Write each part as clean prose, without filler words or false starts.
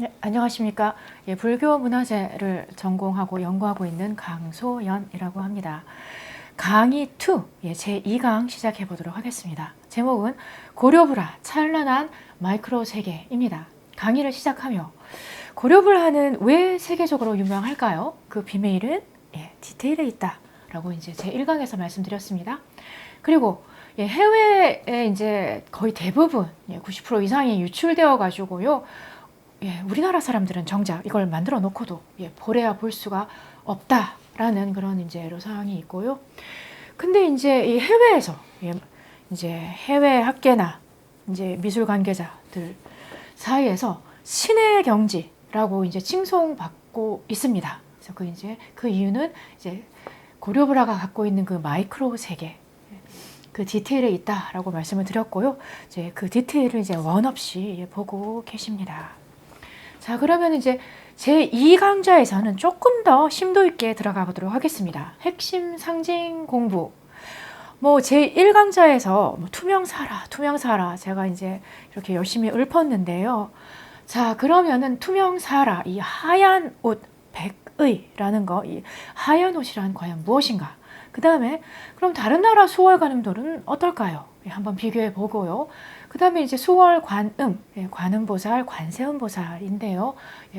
네, 안녕하십니까. 예, 불교 문화재를 전공하고 연구하고 있는 강소연이라고 합니다. 강의 2, 제2강 시작해 보도록 하겠습니다. 제목은 고려불화 찬란한 마이크로 세계입니다. 강의를 시작하며 고려불화는 왜 세계적으로 유명할까요? 그 비밀은 디테일에 있다 라고 이제 제1강에서 말씀드렸습니다. 그리고 해외에 이제 거의 대부분 90% 이상이 유출되어 가지고요. 우리나라 사람들은 정작 이걸 만들어 놓고도 보래야 볼 수가 없다라는 그런 이제 애로사항이 있고요. 근데 이제 이 해외에서 이제 해외 학계나 이제 미술 관계자들 사이에서 신의 경지라고 이제 칭송받고 있습니다. 그래서 그 이유는 이제 고려불화가 갖고 있는 그 마이크로 세계, 그 디테일에 있다라고 말씀을 드렸고요. 이제 그 디테일을 이제 원 없이 보고 계십니다. 자, 그러면 이제 제2강좌에서는 조금 더 심도 있게 들어가 보도록 하겠습니다. 핵심 상징 공부. 제1강좌에서 투명사라 제가 이제 이렇게 열심히 읊었는데요. 자, 그러면은 투명사라, 이 하얀 옷, 백의라는 거, 이 하얀 옷이란 과연 무엇인가? 그 다음에 그럼 다른 나라 수월관음돌은 어떨까요? 한번 비교해 보고요. 그 다음에 이제 수월관음, 관음보살, 관세음보살인데요.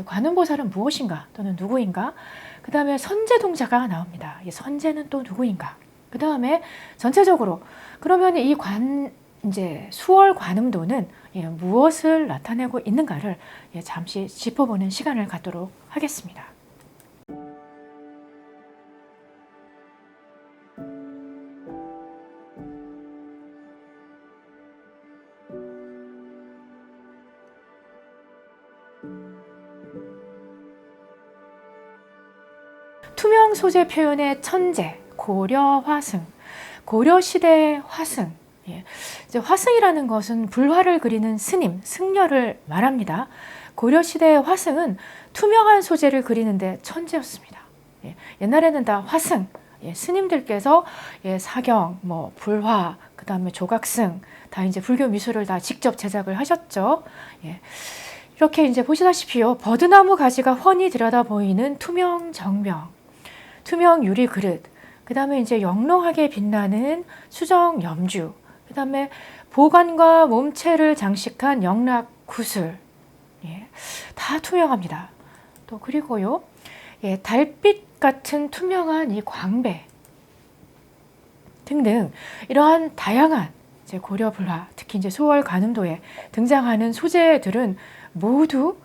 관음보살은 무엇인가 또는 누구인가? 그 다음에 선제동자가 나옵니다. 선제는 또 누구인가? 그 다음에 전체적으로 그러면 이제 수월관음도는 무엇을 나타내고 있는가를 잠시 짚어보는 시간을 갖도록 하겠습니다. 투명 소재 표현의 천재, 고려화승, 고려시대 화승. 이제 화승이라는 것은 불화를 그리는 스님, 승려를 말합니다. 고려시대의 화승은 투명한 소재를 그리는데 천재였습니다. 옛날에는 다 화승, 스님들께서 사경, 불화, 그 다음에 조각승, 다 이제 불교 미술을 다 직접 제작을 하셨죠. 이렇게 이제 보시다시피요, 버드나무 가지가 훤히 들여다 보이는 투명 정명, 투명 유리 그릇, 그 다음에 이제 영롱하게 빛나는 수정 염주, 그 다음에 보관과 몸체를 장식한 영락 구슬, 다 투명합니다. 또 그리고요, 달빛 같은 투명한 이 광배 등등 이러한 다양한 이제 고려불화, 특히 이제 수월관음도에 등장하는 소재들은 모두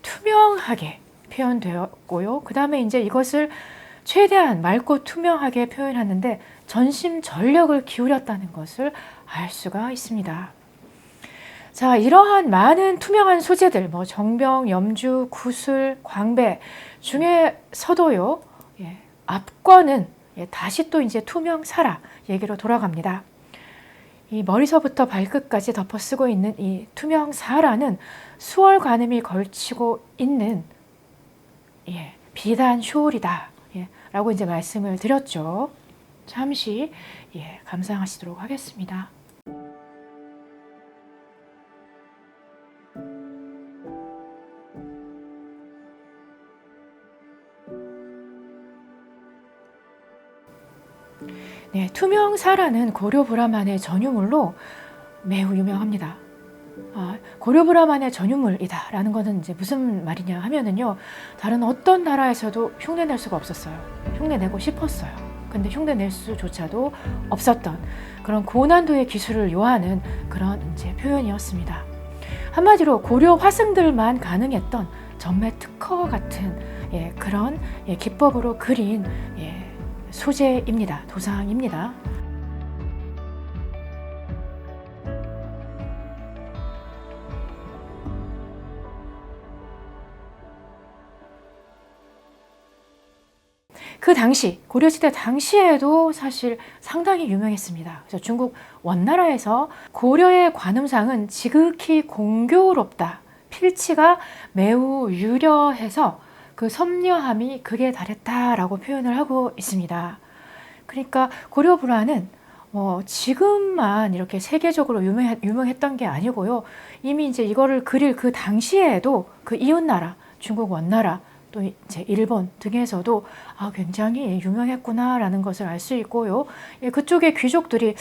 투명하게 표현되었고요. 그 다음에 이제 이것을 최대한 맑고 투명하게 표현하는데 전심 전력을 기울였다는 것을 알 수가 있습니다. 자, 이러한 많은 투명한 소재들, 정병, 염주, 구슬, 광배 중에서도요, 앞권은 다시 또 이제 투명사라 얘기로 돌아갑니다. 이 머리서부터 발끝까지 덮어 쓰고 있는 이 투명사라는 수월관음이 걸치고 있는 비단 쇼울이다 라고 이제 말씀을 드렸죠. 잠시 감상하시도록 하겠습니다. 투명사라는 고려불화만의 전유물로 매우 유명합니다. 고려불화만의 전유물이다 라는 것은 이제 무슨 말이냐 하면은요, 다른 어떤 나라에서도 흉내낼 수가 없었어요. 흉내내고 싶었어요. 근데 흉내낼 수조차도 없었던 그런 고난도의 기술을 요하는 그런 이제 표현이었습니다. 한마디로 고려 화승들만 가능했던 전매 특허 같은 그런 기법으로 그린 소재입니다. 도상입니다. 그 당시 고려시대 당시에도 사실 상당히 유명했습니다. 그래서 중국 원나라에서 고려의 관음상은 지극히 공교롭다, 필치가 매우 유려해서 그 섬녀함이 극에 달했다라고 표현을 하고 있습니다. 그러니까 고려불화는 지금만 이렇게 세계적으로 유명했던 게 아니고요. 이미 이제 이거를 그릴 그 당시에도 그 이웃나라, 중국 원나라, 또 이제 일본 등에서도 굉장히 유명했구나라는 것을 알 수 있고요. 예, 그쪽의 귀족들이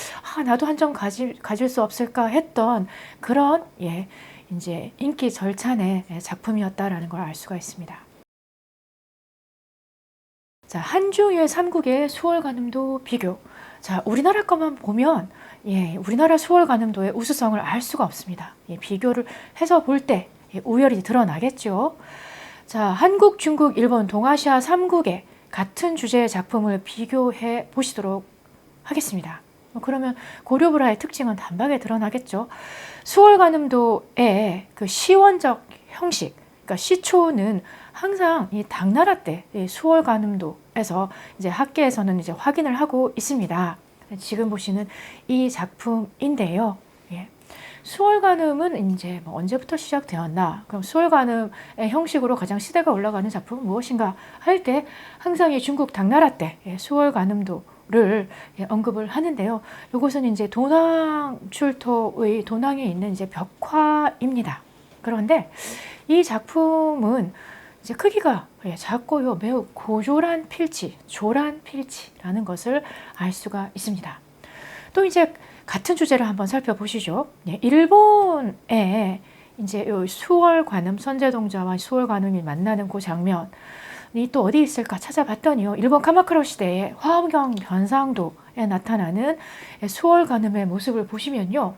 나도 한 점 가질 수 없을까 했던 그런 이제 인기 절찬의 작품이었다라는 걸 알 수가 있습니다. 자, 한중일 삼국의 수월관음도 비교. 자, 우리나라 것만 보면 우리나라 수월관음도의 우수성을 알 수가 없습니다. 비교를 해서 볼 때 우열이 드러나겠죠. 자, 한국, 중국, 일본, 동아시아 3국의 같은 주제의 작품을 비교해 보시도록 하겠습니다. 그러면 고려불화의 특징은 단박에 드러나겠죠. 수월관음도의 그 시원적 형식, 그러니까 시초는 항상 이 당나라 때 수월관음도에서 이제 학계에서는 이제 확인을 하고 있습니다. 지금 보시는 이 작품인데요. 수월관음은 이제 언제부터 시작되었나? 그럼 수월관음의 형식으로 가장 시대가 올라가는 작품은 무엇인가 할 때 항상 이 중국 당나라 때 수월관음도를 언급을 하는데요. 이것은 이제 도낭 출토의 도낭에 있는 이제 벽화입니다. 그런데 이 작품은 이제 크기가 작고요. 매우 고조란 필지, 조란 필지라는 것을 알 수가 있습니다. 또 이제 같은 주제를 한번 살펴보시죠. 일본의 이제 수월관음, 선제동자와 수월관음이 만나는 그 장면이 또 어디 있을까 찾아봤더니요. 일본 카마쿠라 시대의 화엄경 변상도에 나타나는 수월관음의 모습을 보시면요.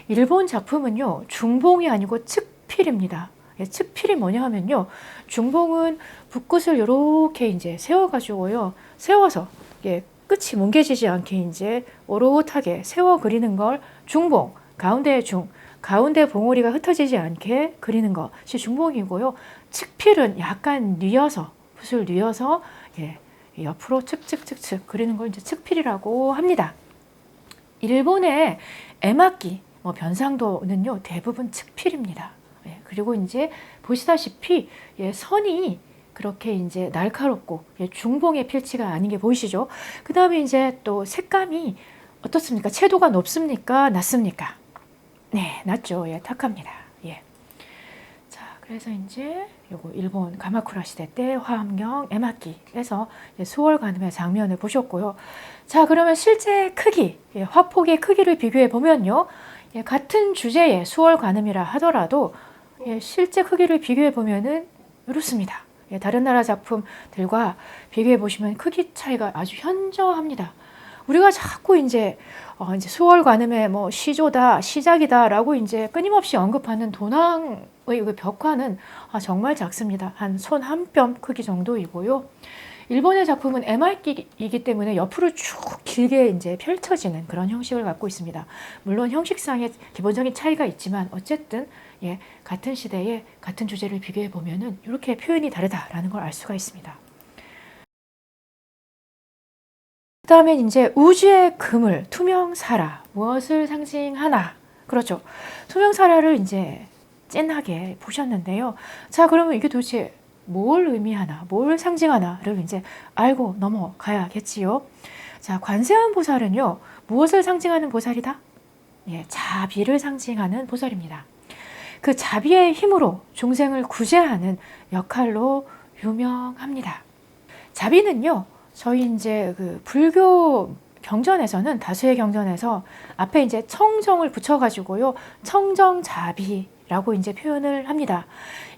일본 작품은요. 중봉이 아니고 측필입니다. 측필이 뭐냐 하면요. 중봉은 붓끝을 이렇게 이제 세워가지고요. 세워서 끝이 뭉개지지 않게 이제 오롯하게 세워 그리는 걸 중봉, 가운데의 가운데 봉우리가 흩어지지 않게 그리는 것이 중봉이고요. 측필은 약간 뉘어서, 붓을 뉘어서 옆으로 측측측측 그리는 걸 이제 측필이라고 합니다. 일본의 에마키, 변상도는요, 대부분 측필입니다. 그리고 이제 보시다시피 선이 그렇게 이제 날카롭고 중봉의 필치가 아닌 게 보이시죠? 그 다음에 이제 또 색감이 어떻습니까? 채도가 높습니까? 낮습니까? 네, 낮죠. 탁합니다. 자, 그래서 이제 요거 일본 가마쿠라 시대 때 화엄경 에마키에서 수월관음의 장면을 보셨고요. 자, 그러면 실제 크기, 화폭의 크기를 비교해 보면요. 같은 주제의 수월관음이라 하더라도 실제 크기를 비교해 보면은 이렇습니다. 다른 나라 작품들과 비교해 보시면 크기 차이가 아주 현저합니다. 우리가 자꾸 이제 수월관음의 시조다, 시작이다라고 이제 끊임없이 언급하는 도낭의 그 벽화는 정말 작습니다. 한 손 한 뼘 크기 정도이고요. 일본의 작품은 MR기이기 때문에 옆으로 쭉 길게 이제 펼쳐지는 그런 형식을 갖고 있습니다. 물론 형식상의 기본적인 차이가 있지만 어쨌든 같은 시대에 같은 주제를 비교해 보면은 이렇게 표현이 다르다라는 걸 알 수가 있습니다. 그다음에 이제 우주의 그물, 투명사라 무엇을 상징하나? 그렇죠. 투명사라를 이제 찐하게 보셨는데요. 자, 그러면 이게 도대체 뭘 의미하나, 뭘 상징하나를 이제 알고 넘어가야겠지요. 자, 관세음 보살은요, 무엇을 상징하는 보살이다? 자비를 상징하는 보살입니다. 그 자비의 힘으로 중생을 구제하는 역할로 유명합니다. 자비는요, 저희 이제 그 불교 경전에서는 다수의 경전에서 앞에 이제 청정을 붙여가지고요, 청정자비라고 이제 표현을 합니다.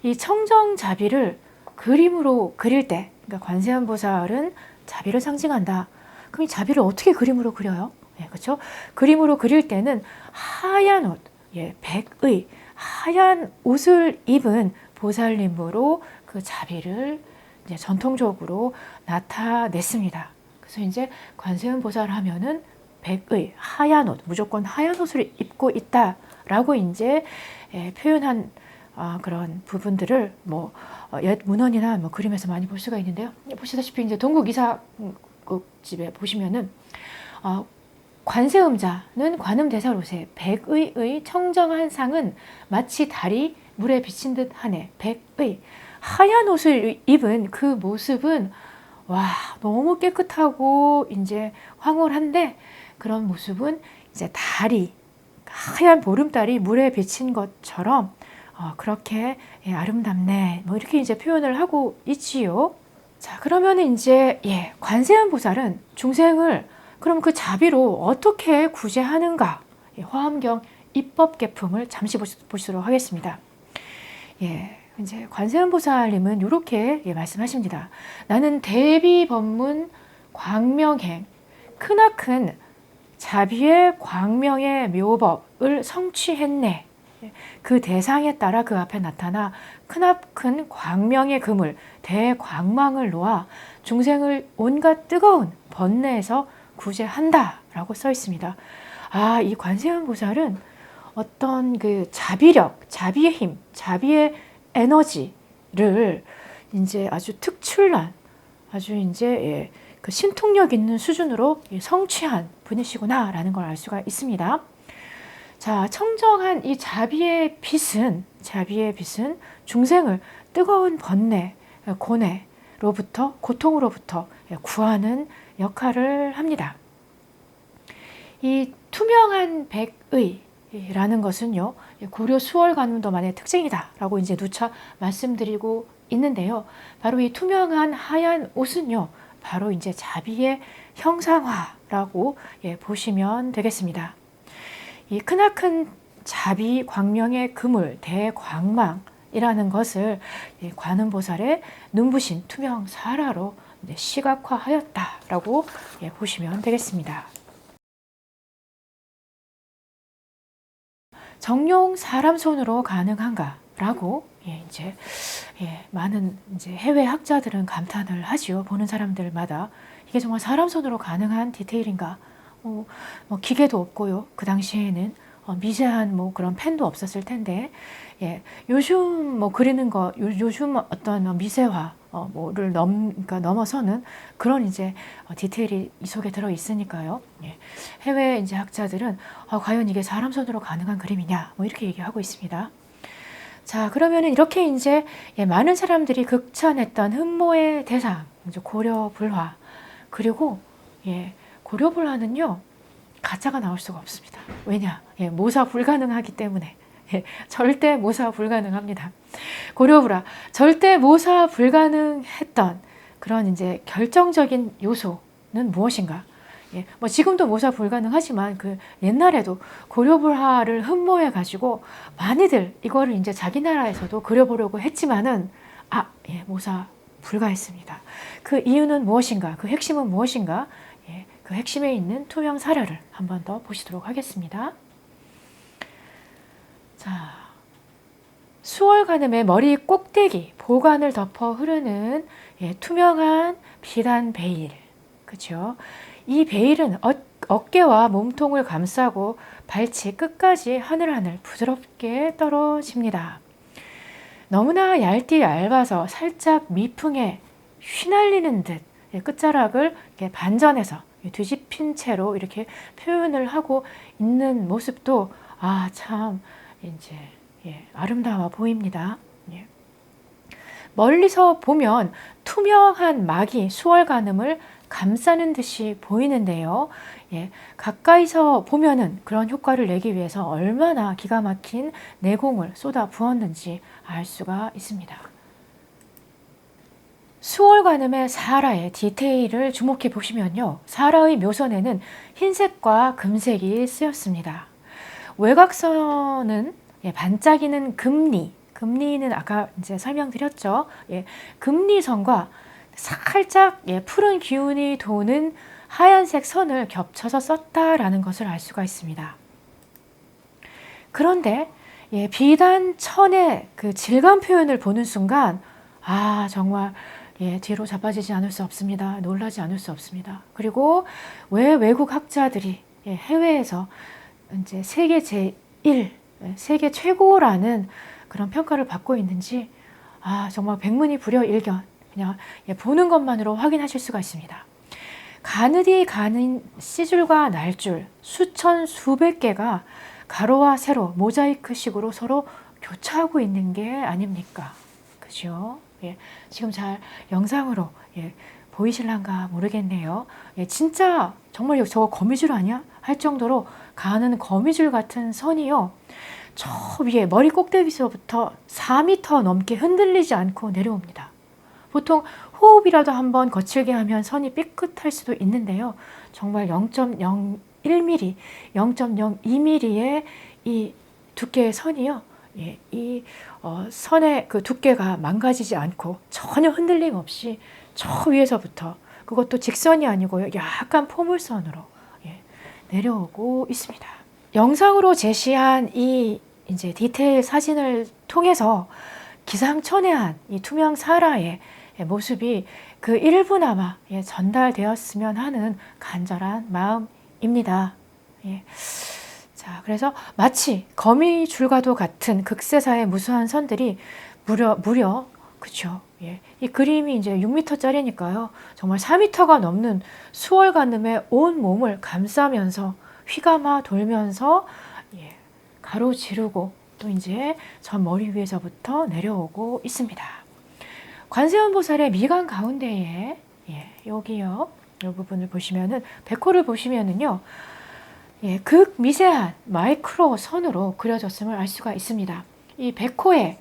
이 청정자비를 그림으로 그릴 때, 그러니까 관세음 보살은 자비를 상징한다. 그럼 이 자비를 어떻게 그림으로 그려요? 그렇죠? 그림으로 그릴 때는 하얀 옷, 백의 하얀 옷을 입은 보살님으로 그 자비를 이제 전통적으로 나타냈습니다. 그래서 이제 관세음 보살 하면은 백의 하얀 옷, 무조건 하얀 옷을 입고 있다라고 이제 표현한 그런 부분들을 옛 문헌이나 그림에서 많이 볼 수가 있는데요. 보시다시피 이제 동국 이사국집에 보시면은 관세음자는 관음대사로세 백의의 청정한 상은 마치 달이 물에 비친 듯 하네. 백의 하얀 옷을 입은 그 모습은 와, 너무 깨끗하고 이제 황홀한데 그런 모습은 이제 달이 하얀 보름달이 물에 비친 것처럼 그렇게 아름답네. 뭐 이렇게 이제 표현을 하고 있지요. 자, 그러면은 이제 관세음 보살은 중생을 그럼 그 자비로 어떻게 구제하는가? 화엄경 입법계품을 잠시 보시도록 하겠습니다. 이제 관세음 보살님은 이렇게 말씀하십니다. 나는 대비법문 광명행 크나큰 자비의 광명의 묘법을 성취했네. 그 대상에 따라 그 앞에 나타나 크나큰 광명의 그물 대광망을 놓아 중생을 온갖 뜨거운 번뇌에서 구제한다 라고 써 있습니다. 이 관세음 보살은 어떤 그 자비력, 자비의 힘, 자비의 에너지를 이제 아주 특출난, 아주 이제 그 신통력 있는 수준으로 성취한 분이시구나라는 걸 알 수가 있습니다. 자, 청정한 이 자비의 빛은 중생을 뜨거운 번뇌, 고뇌로부터, 고통으로부터 구하는 역할을 합니다. 이 투명한 백의라는 것은요, 고려 수월관음도만의 특징이다라고 이제 누차 말씀드리고 있는데요. 바로 이 투명한 하얀 옷은요, 바로 이제 자비의 형상화라고 보시면 되겠습니다. 이 크나큰 자비 광명의 그물 대광망이라는 것을 관음보살의 눈부신 투명 사라로 시각화하였다라고 보시면 되겠습니다. 정용 사람 손으로 가능한가? 라고 많은 이제 해외 학자들은 감탄을 하지요. 보는 사람들마다 이게 정말 사람 손으로 가능한 디테일인가? 뭐 기계도 없고요. 그 당시에는 미세한 뭐 그런 펜도 없었을 텐데, 요즘 뭐 그리는 거, 요즘 어떤 미세화 뭐를 넘어서는 그런 이제 디테일이 이 속에 들어 있으니까요. 해외 이제 학자들은 과연 이게 사람 손으로 가능한 그림이냐, 뭐 이렇게 얘기하고 있습니다. 자, 그러면은 이렇게 이제 많은 사람들이 극찬했던 흠모의 대상, 이제 고려불화. 그리고 고려불화는요, 가짜가 나올 수가 없습니다. 왜냐? 모사 불가능하기 때문에. 절대 모사 불가능합니다. 고려불화. 절대 모사 불가능했던 그런 이제 결정적인 요소는 무엇인가? 뭐 지금도 모사 불가능하지만 그 옛날에도 고려불화를 흠모해 가지고 많이들 이거를 이제 자기 나라에서도 그려보려고 했지만은 모사 불가했습니다. 그 이유는 무엇인가? 그 핵심은 무엇인가? 그 핵심에 있는 투명 사례를 한 번 더 보시도록 하겠습니다. 자, 수월관음의 머리 꼭대기 보관을 덮어 흐르는 투명한 비단 베일, 그렇죠? 이 베일은 어깨와 몸통을 감싸고 발치 끝까지 하늘하늘 부드럽게 떨어집니다. 너무나 얇아서 살짝 미풍에 휘날리는 듯 끝자락을 이렇게 반전해서 뒤집힌 채로 이렇게 표현을 하고 있는 모습도 참 이제 아름다워 보입니다. 멀리서 보면 투명한 막이 수월관음을 감싸는 듯이 보이는데요. 가까이서 보면은 그런 효과를 내기 위해서 얼마나 기가 막힌 내공을 쏟아 부었는지 알 수가 있습니다. 수월관음의 사라의 디테일을 주목해 보시면요. 사라의 묘선에는 흰색과 금색이 쓰였습니다. 외곽선은 반짝이는 금리는 아까 이제 설명드렸죠. 금리선과 살짝 푸른 기운이 도는 하얀색 선을 겹쳐서 썼다라는 것을 알 수가 있습니다. 그런데 비단천의 그 질감 표현을 보는 순간 정말 뒤로 자빠지지 않을 수 없습니다. 놀라지 않을 수 없습니다. 그리고 왜 외국 학자들이 해외에서 이제 세계 제1, 세계 최고라는 그런 평가를 받고 있는지 정말 백문이 불여일견, 그냥 보는 것만으로 확인하실 수가 있습니다. 가늘이 가는 씨줄과 날줄 수천 수백 개가 가로와 세로 모자이크식으로 서로 교차하고 있는 게 아닙니까? 그죠? 지금 잘 영상으로 보이실란가 모르겠네요. 예, 진짜 정말 저거 거미줄 아니야? 할 정도로 가는 거미줄 같은 선이요. 저 위에 머리 꼭대기서부터 4m 넘게 흔들리지 않고 내려옵니다. 보통 호흡이라도 한번 거칠게 하면 선이 삐끗할 수도 있는데요. 정말 0.01mm, 0.02mm의 이 두께의 선이요. 예, 이 선의 그 두께가 망가지지 않고 전혀 흔들림 없이 저 위에서부터, 그것도 직선이 아니고요. 약간 포물선으로 내려오고 있습니다. 영상으로 제시한 이 이제 디테일 사진을 통해서 기상천외한 이 투명 사라의 모습이 그 일부나마 전달되었으면 하는 간절한 마음입니다. 예. 자, 그래서 마치 거미줄과도 같은 극세사의 무수한 선들이 무려 그쵸? 예. 이 그림이 이제 6m짜리니까요. 정말 4m가 넘는 수월관음의 온 몸을 감싸면서 휘감아 돌면서 가로지르고 또 이제 전 머리 위에서부터 내려오고 있습니다. 관세음보살의 미간 가운데에 여기요, 이 부분을 보시면은 백호를 보시면은요, 극미세한 마이크로 선으로 그려졌음을 알 수가 있습니다. 이 백호의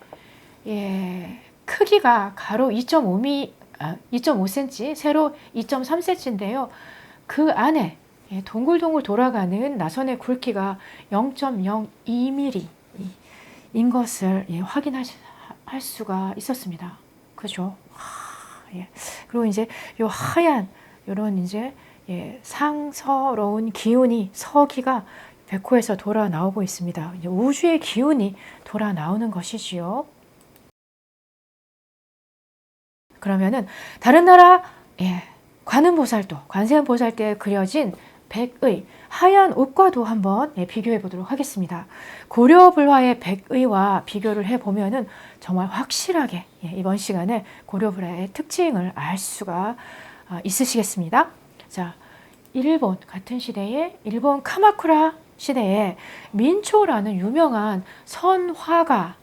크기가 가로 2.5cm, 세로 2.3cm인데요. 그 안에 동글동글 돌아가는 나선의 굵기가 0.02mm 인 것을 확인할 수가 있었습니다. 그죠? 그리고 이제 요 하얀 요런 이제 상서로운 기운이, 서기가 백호에서 돌아 나오고 있습니다. 이제 우주의 기운이 돌아 나오는 것이지요. 그러면은 다른 나라 관음보살도, 관세음보살때에 그려진 백의 하얀 옷과도 한번 비교해 보도록 하겠습니다. 고려불화의 백의와 비교를 해보면은 정말 확실하게 이번 시간에 고려불화의 특징을 알 수가 있으시겠습니다. 자, 일본 같은 시대에, 일본 카마쿠라 시대에 민초라는 유명한 선화가,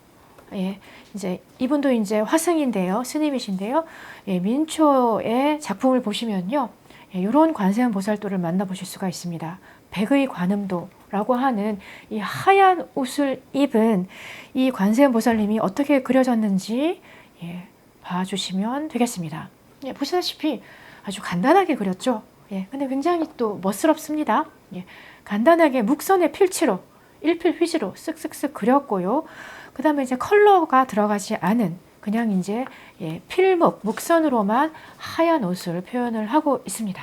이제 이분도 이제 화승인데요, 스님이신데요, 민초의 작품을 보시면요, 이런 관세음보살도를 만나보실 수가 있습니다. 백의 관음도라고 하는 이 하얀 옷을 입은 이 관세음보살님이 어떻게 그려졌는지 봐주시면 되겠습니다. 보시다시피 아주 간단하게 그렸죠. 근데 굉장히 또 멋스럽습니다. 간단하게 묵선의 필치로, 일필휘지로 쓱쓱쓱 그렸고요. 그 다음에 이제 컬러가 들어가지 않은 그냥 이제 필묵, 묵선으로만 하얀 옷을 표현을 하고 있습니다.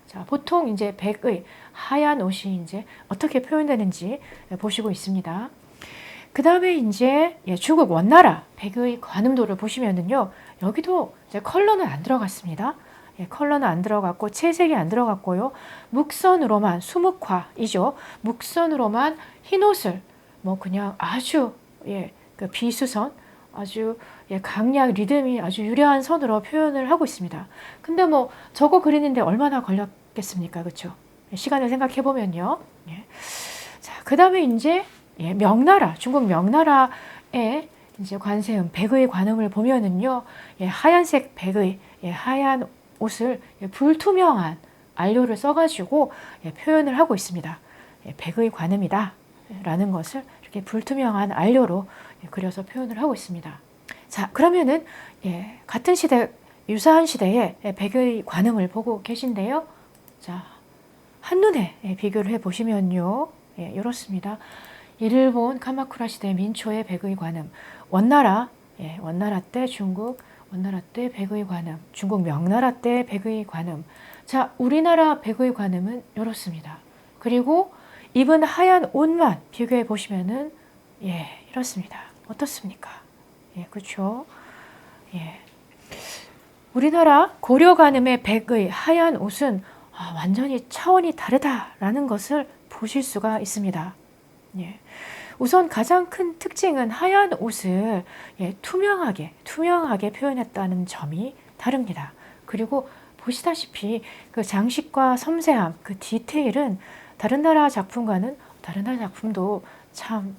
자, 보통 이제 백의 하얀 옷이 이제 어떻게 표현되는지 보시고 있습니다. 그 다음에 이제 중국 원나라 백의 관음도를 보시면은요, 여기도 이제 컬러는 안 들어갔습니다. 컬러는 안 들어갔고 채색이 안 들어갔고요. 묵선으로만, 수묵화이죠. 묵선으로만 흰 옷을 뭐 그냥 아주 그 비수선, 아주 강약, 리듬이 아주 유려한 선으로 표현을 하고 있습니다. 근데 뭐 저거 그리는데 얼마나 걸렸겠습니까? 그렇죠? 시간을 생각해 보면요. 자, 그 다음에 이제 명나라, 중국 명나라의 이제 관세음, 백의 관음을 보면은요, 하얀색 백의 하얀 옷을 불투명한 안료를 써가지고 표현을 하고 있습니다. 백의 관음이다 라는 것을 이렇게 불투명한 안료로 그려서 표현을 하고 있습니다. 자, 그러면은 같은 시대, 유사한 시대에 백의 관음을 보고 계신데요. 자, 한눈에 비교를 해 보시면요, 이렇습니다. 일본 카마쿠라 시대 민초의 백의 관음, 원나라, 원나라 때 중국, 원나라 때 백의 관음, 중국 명나라 때 백의 관음. 자, 우리나라 백의 관음은 이렇습니다. 그리고 입은 하얀 옷만 비교해 보시면은 이렇습니다. 어떻습니까? 그렇죠? 우리나라 고려 관음의 백의 하얀 옷은 완전히 차원이 다르다라는 것을 보실 수가 있습니다. 우선 가장 큰 특징은 하얀 옷을 투명하게 표현했다는 점이 다릅니다. 그리고 보시다시피 그 장식과 섬세함, 그 디테일은 다른 나라 작품과는, 다른 나라 작품도 참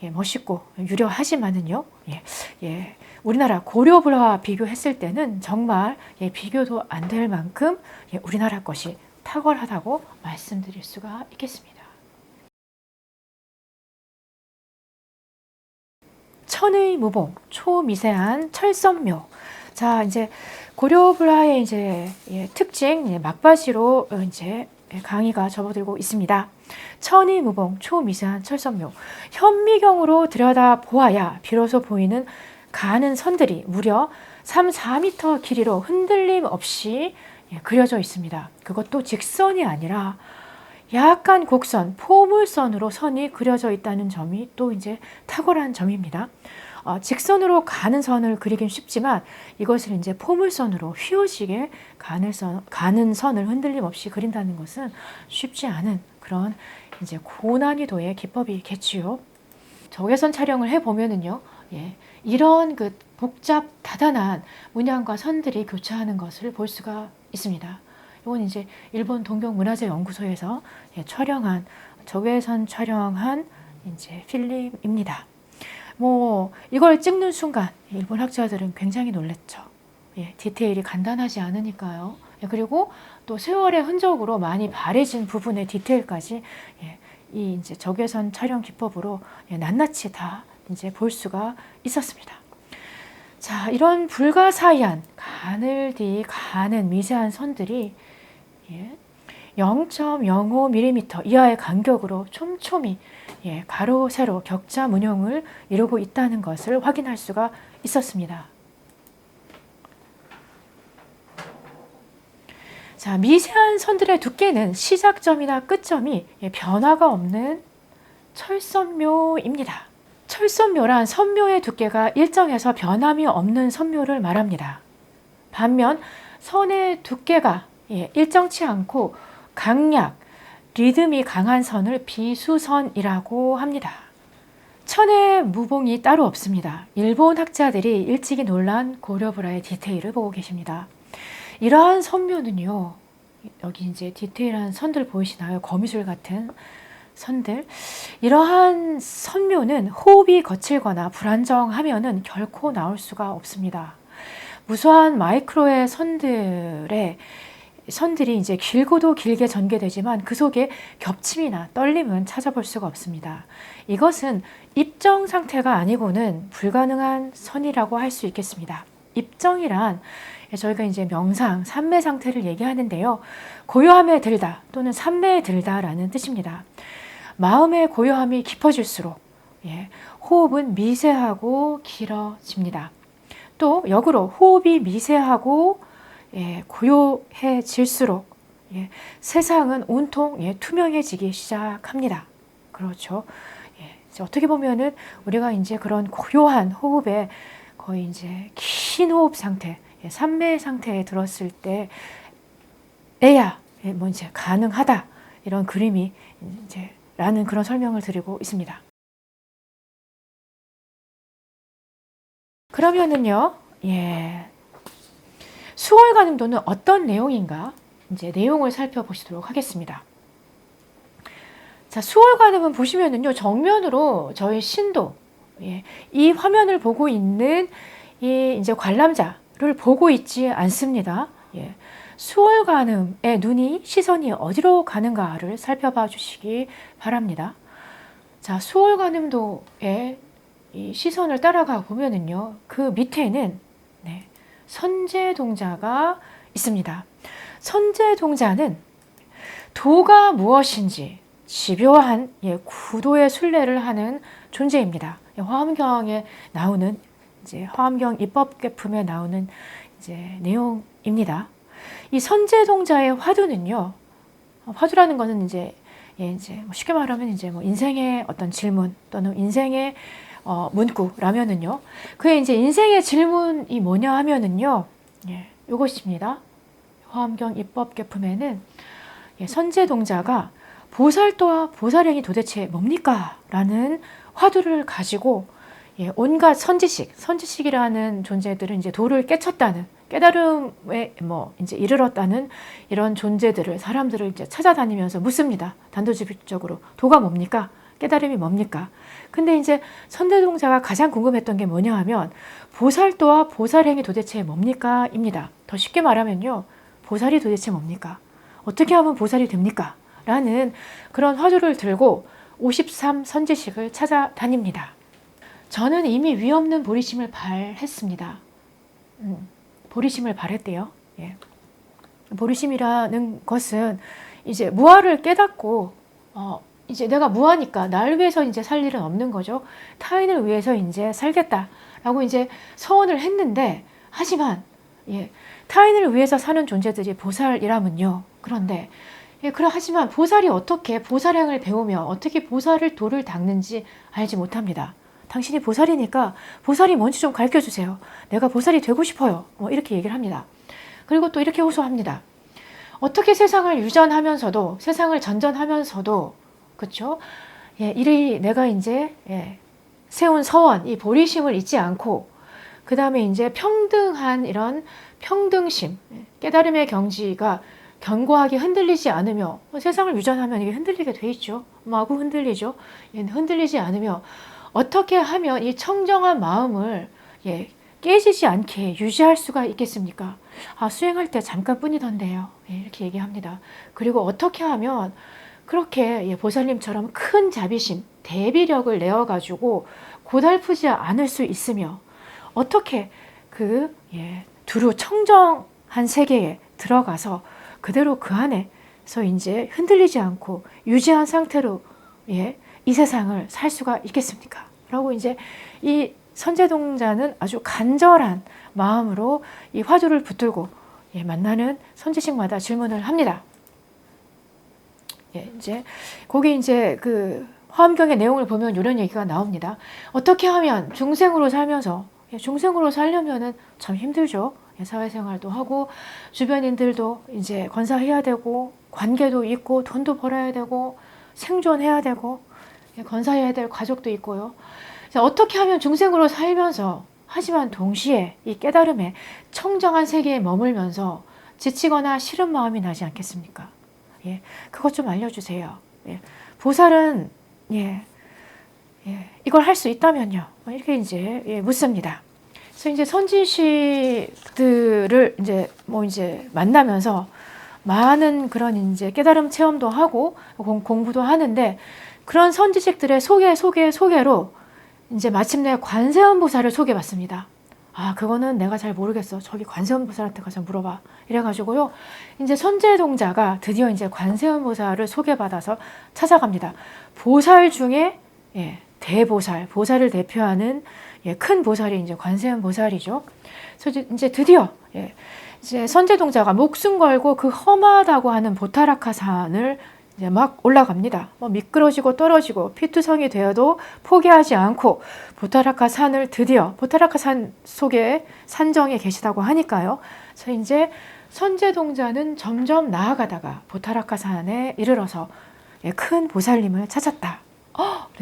멋있고 유려하지만은요, 우리나라 고려불화와 비교했을 때는 정말 비교도 안 될 만큼 우리나라 것이 탁월하다고 말씀드릴 수가 있겠습니다. 천의 무봉, 초미세한 철선묘. 자, 이제 고려불화의 이제 특징 막바지로 이제 강의가 접어들고 있습니다. 천의 무봉, 초미세한 철선묘. 현미경으로 들여다 보아야 비로소 보이는 가는 선들이 무려 3, 4m 길이로 흔들림 없이 그려져 있습니다. 그것도 직선이 아니라 약간 곡선, 포물선으로 선이 그려져 있다는 점이 또 이제 탁월한 점입니다. 직선으로 가는 선을 그리긴 쉽지만 이것을 이제 포물선으로 휘어지게 가는 선을 흔들림 없이 그린다는 것은 쉽지 않은 그런 이제 고난이도의 기법이겠지요. 적외선 촬영을 해보면은요, 이런 그 복잡 다단한 문양과 선들이 교차하는 것을 볼 수가 있습니다. 이건 이제 일본 동경문화재연구소에서 촬영한 적외선 촬영한 이제 필름입니다. 뭐 이걸 찍는 순간 일본 학자들은 굉장히 놀랐죠. 디테일이 간단하지 않으니까요. 그리고 또 세월의 흔적으로 많이 바래진 부분의 디테일까지 이 이제 적외선 촬영 기법으로 낱낱이 다 이제 볼 수가 있었습니다. 자, 이런 불가사의한 가늘디 가는 미세한 선들이 0.05mm 이하의 간격으로 촘촘히 가로, 세로, 격자 문용을 이루고 있다는 것을 확인할 수가 있었습니다. 자, 미세한 선들의 두께는 시작점이나 끝점이 변화가 없는 철선묘입니다. 철선묘란 선묘의 두께가 일정해서 변함이 없는 선묘를 말합니다. 반면 선의 두께가 일정치 않고 강약, 리듬이 강한 선을 비수선이라고 합니다. 천의 무봉이 따로 없습니다. 일본 학자들이 일찍이 놀란 고려불화의 디테일을 보고 계십니다. 이러한 선묘는요, 여기 이제 디테일한 선들 보이시나요? 거미줄 같은 선들. 이러한 선묘는 호흡이 거칠거나 불안정하면은 결코 나올 수가 없습니다. 무수한 마이크로의 선들이 이제 길고도 길게 전개되지만 그 속에 겹침이나 떨림은 찾아볼 수가 없습니다. 이것은 입정 상태가 아니고는 불가능한 선이라고 할 수 있겠습니다. 입정이란 저희가 이제 명상, 삼매 상태를 얘기하는데요. 고요함에 들다 또는 삼매에 들다라는 뜻입니다. 마음의 고요함이 깊어질수록 호흡은 미세하고 길어집니다. 또 역으로 호흡이 미세하고 고요해질수록 세상은 온통 투명해지기 시작합니다. 그렇죠. 어떻게 보면은 우리가 이제 그런 고요한 호흡에 거의 이제 긴 호흡 상태, 삼매 상태에 들었을 때에야 뭐 이제 가능하다 이런 그림이 이제 라는 그런 설명을 드리고 있습니다. 그러면은요, 수월가늠도는 어떤 내용인가? 이제 내용을 살펴보시도록 하겠습니다. 자, 수월가늠은 보시면은요, 정면으로 저희 신도, 이 화면을 보고 있는 이 이제 관람자를 보고 있지 않습니다. 수월가늠의 시선이 어디로 가는가를 살펴봐 주시기 바랍니다. 자, 수월가늠도의 이 시선을 따라가 보면은요, 그 밑에는 선제동자가 있습니다. 선제동자는 도가 무엇인지 집요한 구도의 순례를 하는 존재입니다. 화엄경에 나오는 이제 화엄경 입법계품에 나오는 이제 내용입니다. 이 선제동자의 화두는요, 화두라는 것은 이제 쉽게 말하면 이제 뭐 인생의 어떤 질문 또는 인생의 문구라면은요, 그의 이제 인생의 질문이 뭐냐 하면은요, 요것입니다. 화엄경 입법계품에는 선제동자가 보살도와 보살행이 도대체 뭡니까? 라는 화두를 가지고 온갖 선지식이라는 존재들은 이제 도를 깨쳤다는, 깨달음에 뭐 이제 이르렀다는 이런 존재들을, 사람들을 이제 찾아다니면서 묻습니다. 단도직입적으로 도가 뭡니까? 깨달음이 뭡니까? 근데 이제 선제동자가 가장 궁금했던 게 뭐냐 하면 보살도와 보살행이 도대체 뭡니까? 입니다. 더 쉽게 말하면요. 보살이 도대체 뭡니까? 어떻게 하면 보살이 됩니까? 라는 그런 화두를 들고 53 선지식을 찾아다닙니다. 저는 이미 위없는 보리심을 발했습니다. 보리심을 발했대요. 예. 보리심이라는 것은 이제 무아를 깨닫고 이제 내가 무아니까 나를 위해서 이제 살 일은 없는 거죠. 타인을 위해서 이제 살겠다라고 이제 서원을 했는데 하지만 타인을 위해서 사는 존재들이 보살이라면요. 그런데 하지만 보살이 어떻게 보살행을 배우며 어떻게 보살을 도를 닦는지 알지 못합니다. 당신이 보살이니까 보살이 뭔지 좀 가르쳐 주세요. 내가 보살이 되고 싶어요. 이렇게 얘기를 합니다. 그리고 또 이렇게 호소합니다. 어떻게 세상을 유전하면서도 세상을 전전하면서도 그렇죠? 이리 내가 이제 세운 서원, 이 보리심을 잊지 않고 그 다음에 이제 평등한 이런 평등심, 깨달음의 경지가 견고하게 흔들리지 않으며 세상을 유전하면 이게 흔들리게 돼 있죠. 마구 흔들리죠. 흔들리지 않으며 어떻게 하면 이 청정한 마음을 깨지지 않게 유지할 수가 있겠습니까? 수행할 때 잠깐뿐이던데요. 이렇게 얘기합니다. 그리고 어떻게 하면 그렇게 보살님처럼 큰 자비심, 대비력을 내어가지고 고달프지 않을 수 있으며 어떻게 두루 청정한 세계에 들어가서 그대로 그 안에서 이제 흔들리지 않고 유지한 상태로 이 세상을 살 수가 있겠습니까? 라고 이제 이 선제동자는 아주 간절한 마음으로 이 화두를 붙들고 만나는 선지식마다 질문을 합니다. 이제 거기 이제 그 화엄경의 내용을 보면 이런 얘기가 나옵니다. 어떻게 하면 중생으로 살면서 중생으로 살려면은 참 힘들죠. 사회생활도 하고 주변인들도 이제 건사해야 되고 관계도 있고 돈도 벌어야 되고 생존해야 되고 건사해야 될 가족도 있고요. 어떻게 하면 중생으로 살면서 하지만 동시에 이 깨달음에 청정한 세계에 머물면서 지치거나 싫은 마음이 나지 않겠습니까? 그것 좀 알려주세요. 보살은 이걸 할 수 있다면요. 이렇게 이제 묻습니다. 그래서 이제 선지식들을 이제 만나면서 많은 그런 이제 깨달음 체험도 하고 공부도 하는데 그런 선지식들의 소개로 이제 마침내 관세음 보살을 소개받습니다. 그거는 내가 잘 모르겠어. 저기 관세음 보살한테 가서 물어봐. 이래가지고요. 이제 선제동자가 드디어 이제 관세음 보살을 소개받아서 찾아갑니다. 보살 중에 대보살, 보살을 대표하는 큰 보살이 이제 관세음 보살이죠. 그래서 이제 드디어 이제 선제동자가 목숨 걸고 그 험하다고 하는 보타라카산을 이제 막 올라갑니다. 미끄러지고 떨어지고 피투성이 되어도 포기하지 않고 보타라카산을 드디어 보타라카산 속에 산정에 계시다고 하니까요. 그래서 이제 선제동자는 점점 나아가다가 보타라카산에 이르러서 큰 보살님을 찾았다.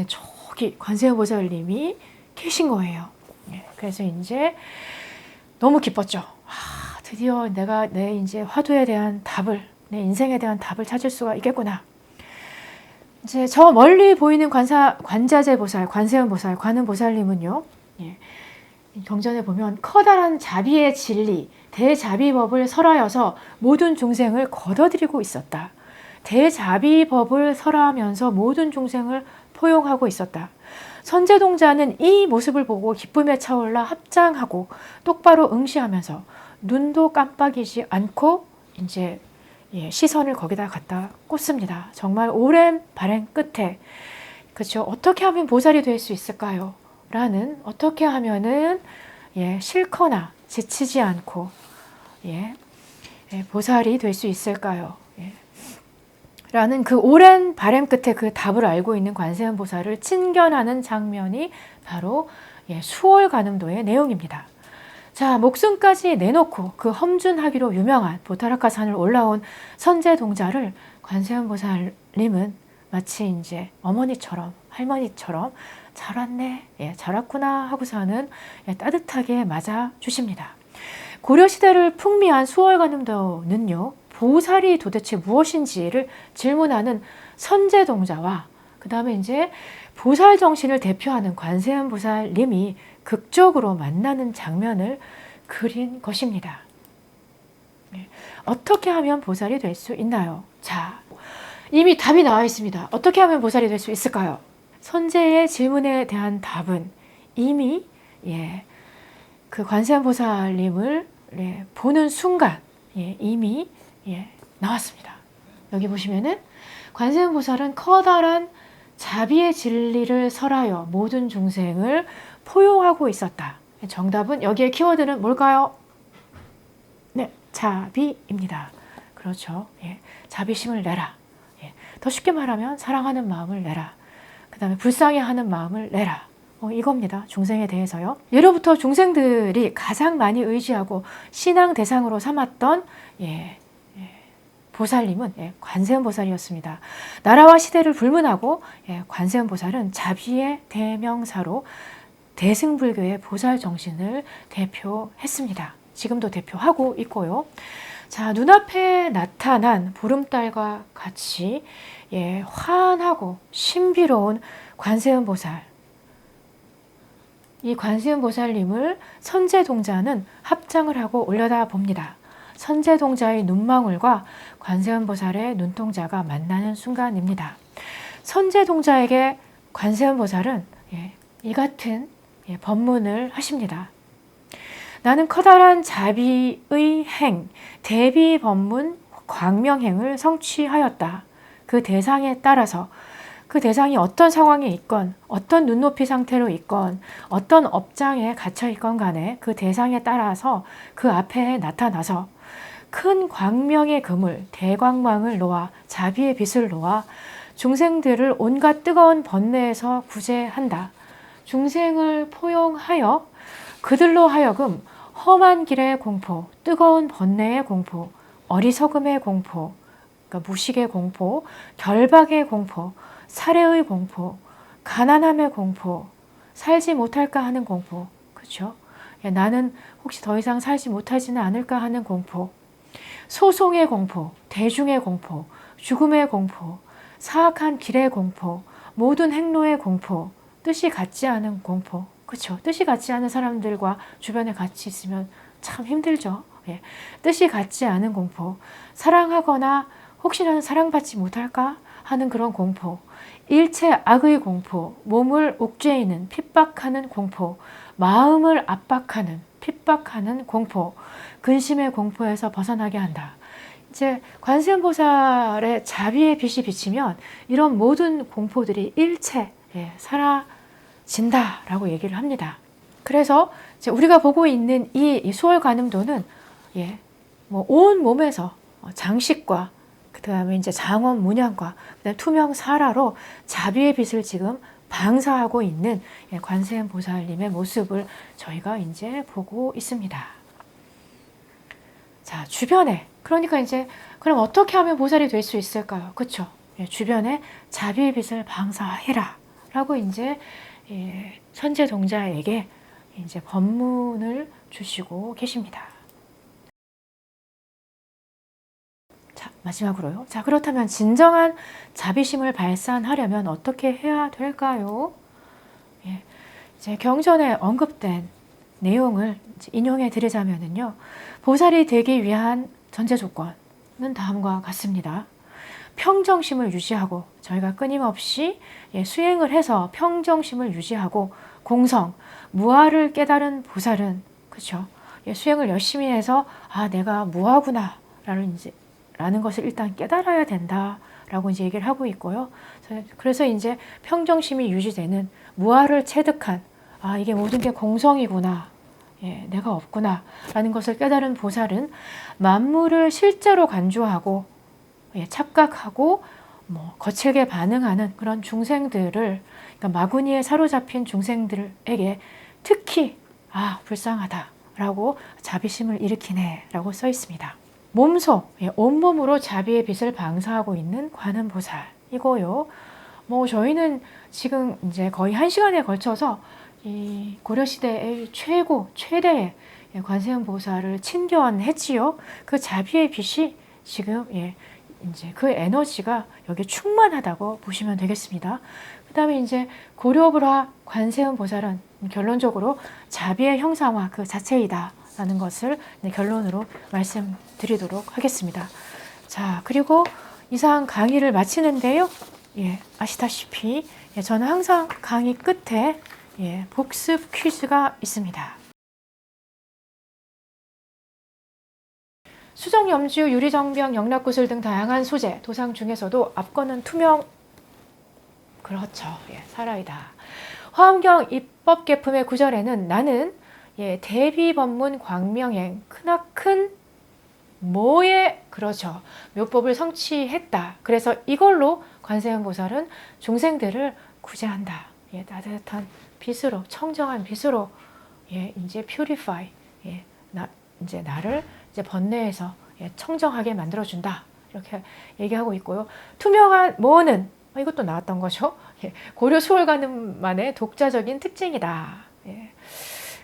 저기 관세음 보살님이 계신 거예요. 그래서 이제 너무 기뻤죠. 드디어 내가 내 이제 화두에 대한 답을, 내 인생에 대한 답을 찾을 수가 있겠구나. 이제 저 멀리 보이는 관자재 보살, 관세음 보살, 관음 보살님은요, 경전에 보면 커다란 자비의 진리, 대자비법을 설하여서 모든 중생을 걷어들이고 있었다. 대자비법을 설하면서 모든 중생을 포용하고 있었다. 선제동자는 이 모습을 보고 기쁨에 차올라 합장하고 똑바로 응시하면서 눈도 깜빡이지 않고 이제 시선을 거기다 갖다 꽂습니다. 정말 오랜 발행 끝에 그렇죠. 어떻게 하면 보살이 될 수 있을까요? 라는 어떻게 하면은 싫거나 지치지 않고 보살이 될 수 있을까요? 라는 그 오랜 바람 끝에 그 답을 알고 있는 관세음 보살을 친견하는 장면이 바로 수월관음도의 내용입니다. 자, 목숨까지 내놓고 그 험준하기로 유명한 보타라카산을 올라온 선제동자를 관세음 보살님은 마치 이제 어머니처럼 할머니처럼 잘 왔네, 잘 왔구나 하고서는 따뜻하게 맞아 주십니다. 고려시대를 풍미한 수월관음도는요, 보살이 도대체 무엇인지를 질문하는 선제동자와 그 다음에 이제 보살 정신을 대표하는 관세음 보살님이 극적으로 만나는 장면을 그린 것입니다. 어떻게 하면 보살이 될 수 있나요? 자, 이미 답이 나와 있습니다. 어떻게 하면 보살이 될 수 있을까요? 선재의 질문에 대한 답은 이미 그 관세음 보살님을 보는 순간 이미 나왔습니다. 여기 보시면은 관세음 보살은 커다란 자비의 진리를 설하여 모든 중생을 포용하고 있었다. 정답은 여기에 키워드는 뭘까요? 네, 자비입니다. 그렇죠. 자비심을 내라. 더 쉽게 말하면 사랑하는 마음을 내라. 그 다음에 불쌍해하는 마음을 내라. 이겁니다. 중생에 대해서요. 예로부터 중생들이 가장 많이 의지하고 신앙 대상으로 삼았던 보살님은 관세음 보살이었습니다. 나라와 시대를 불문하고 관세음 보살은 자비의 대명사로 대승불교의 보살 정신을 대표했습니다. 지금도 대표하고 있고요. 자, 눈앞에 나타난 보름달과 같이 환하고 신비로운 관세음 보살. 이 관세음 보살님을 선제동자는 합장을 하고 올려다 봅니다. 선제동자의 눈망울과 관세음 보살의 눈동자가 만나는 순간입니다. 선제동자에게 관세음 보살은 이 같은 법문을 하십니다. 나는 커다란 자비의 행, 대비 법문 광명행을 성취하였다. 그 대상에 따라서 그 대상이 어떤 상황에 있건 어떤 눈높이 상태로 있건 어떤 업장에 갇혀 있건 간에 그 대상에 따라서 그 앞에 나타나서 큰 광명의 그물, 대광망을 놓아 자비의 빛을 놓아 중생들을 온갖 뜨거운 번뇌에서 구제한다. 중생을 포용하여 그들로 하여금 험한 길의 공포, 뜨거운 번뇌의 공포, 어리석음의 공포, 그러니까 무식의 공포, 결박의 공포, 살해의 공포, 가난함의 공포, 살지 못할까 하는 공포, 그렇죠? 나는 혹시 더 이상 살지 못하지는 않을까 하는 공포, 소송의 공포, 대중의 공포, 죽음의 공포, 사악한 길의 공포, 모든 행로의 공포, 뜻이 같지 않은 공포, 그렇죠? 뜻이 같지 않은 사람들과 주변에 같이 있으면 참 힘들죠. 뜻이 같지 않은 공포, 사랑하거나 혹시 나는 사랑받지 못할까 하는 그런 공포, 일체 악의 공포, 몸을 옥죄이는 핍박하는 공포, 마음을 압박하는 핍박하는 공포, 근심의 공포에서 벗어나게 한다. 이제 관세음 보살의 자비의 빛이 비치면 이런 모든 공포들이 일체 사라진다라고 얘기를 합니다. 그래서 이제 우리가 보고 있는 이 수월관음도는 뭐 온 몸에서 장식과 그다음에 이제 장원 문양과 그다음에 투명 사라로 자비의 빛을 지금 방사하고 있는 관세음 보살님의 모습을 저희가 이제 보고 있습니다. 자, 주변에 그러니까 이제 그럼 어떻게 하면 보살이 될 수 있을까요? 그렇죠? 주변에 자비의 빛을 방사해라 라고 이제 선제동자에게 이제 법문을 주시고 계십니다. 자, 마지막으로요. 자, 그렇다면 진정한 자비심을 발산하려면 어떻게 해야 될까요? 이제 경전에 언급된 내용을 인용해 드리자면요. 보살이 되기 위한 전제 조건은 다음과 같습니다. 평정심을 유지하고 저희가 끊임없이 수행을 해서 평정심을 유지하고 공성, 무아를 깨달은 보살은 그렇죠. 수행을 열심히 해서 내가 무아구나 라는 것을 일단 깨달아야 된다라고 이제 얘기를 하고 있고요. 그래서 이제 평정심이 유지되는 무아를 체득한 이게 모든 게 공성이구나. 내가 없구나 라는 것을 깨달은 보살은 만물을 실제로 간주하고 착각하고 거칠게 반응하는 그런 중생들을 그러니까 마구니에 사로잡힌 중생들에게 특히 불쌍하다 라고 자비심을 일으키네 라고 써 있습니다. 몸소 온몸으로 자비의 빛을 방사하고 있는 관음보살이고요. 저희는 지금 이제 거의 1시간에 걸쳐서 이 고려시대의 최대의 관세음 보살을 친견했지요. 그 자비의 빛이 지금 이제 그 에너지가 여기 충만하다고 보시면 되겠습니다. 그 다음에 이제 고려불화 관세음 보살은 결론적으로 자비의 형상화 그 자체이다 라는 것을 결론으로 말씀드리도록 하겠습니다. 자, 그리고 이상 강의를 마치는데요. 예, 아시다시피 저는 항상 강의 끝에 복습 퀴즈가 있습니다. 수정, 염주, 유리정병, 영락구슬 등 다양한 소재, 도상 중에서도 압권은 투명, 그렇죠. 사라이다. 화엄경 입법개품의 구절에는 나는 대비법문 광명행 크나큰 뭐에 그렇죠. 묘법을 성취했다. 그래서 이걸로 관세음 보살은 중생들을 구제한다. 따뜻한 빛으로 청정한 빛으로 이제 purify 이제 나를 이제 번뇌에서 청정하게 만들어준다. 이렇게 얘기하고 있고요. 투명한 뭐는 이것도 나왔던 거죠. 고려 수월관음만의 독자적인 특징이다.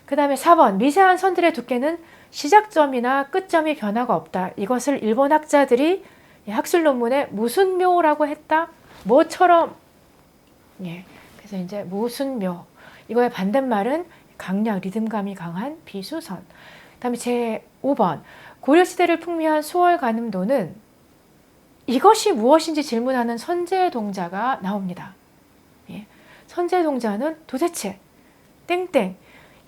그 다음에 4번 미세한 선들의 두께는 시작점이나 끝점이 변화가 없다. 이것을 일본 학자들이 학술 논문에 무순묘라고 했다. 뭐처럼 그래서 이제 무순묘 이거의 반대말은 강약 리듬감이 강한 비수선. 그 다음에 제 5번 고려시대를 풍미한 수월관음도는 이것이 무엇인지 질문하는 선제동자가 나옵니다. 선제동자는 도대체 땡땡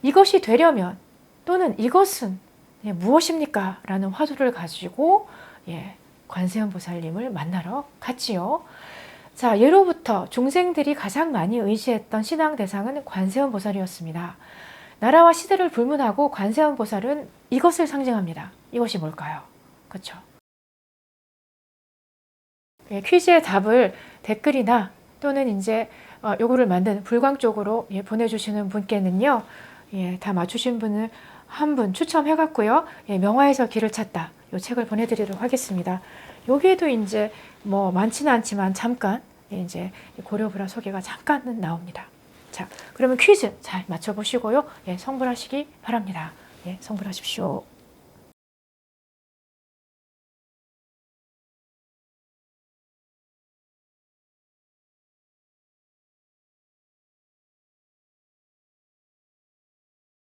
이것이 되려면 또는 이것은 무엇입니까? 라는 화두를 가지고 관세음 보살님을 만나러 갔지요. 자, 예로부터 중생들이 가장 많이 의지했던 신앙 대상은 관세음 보살이었습니다. 나라와 시대를 불문하고 관세음 보살은 이것을 상징합니다. 이것이 뭘까요? 그렇죠? 퀴즈의 답을 댓글이나 또는 이제 요거를 만든 불광 쪽으로 보내주시는 분께는요, 다 맞추신 분을 한 분 추첨해갖고요, 명화에서 길을 찾다 요 책을 보내드리도록 하겠습니다. 여기에도 이제 뭐 많지는 않지만 잠깐 이제 고려불화 소개가 잠깐은 나옵니다. 자, 그러면 퀴즈 잘 맞춰보시고요, 성불하시기 바랍니다. 성불하십시오.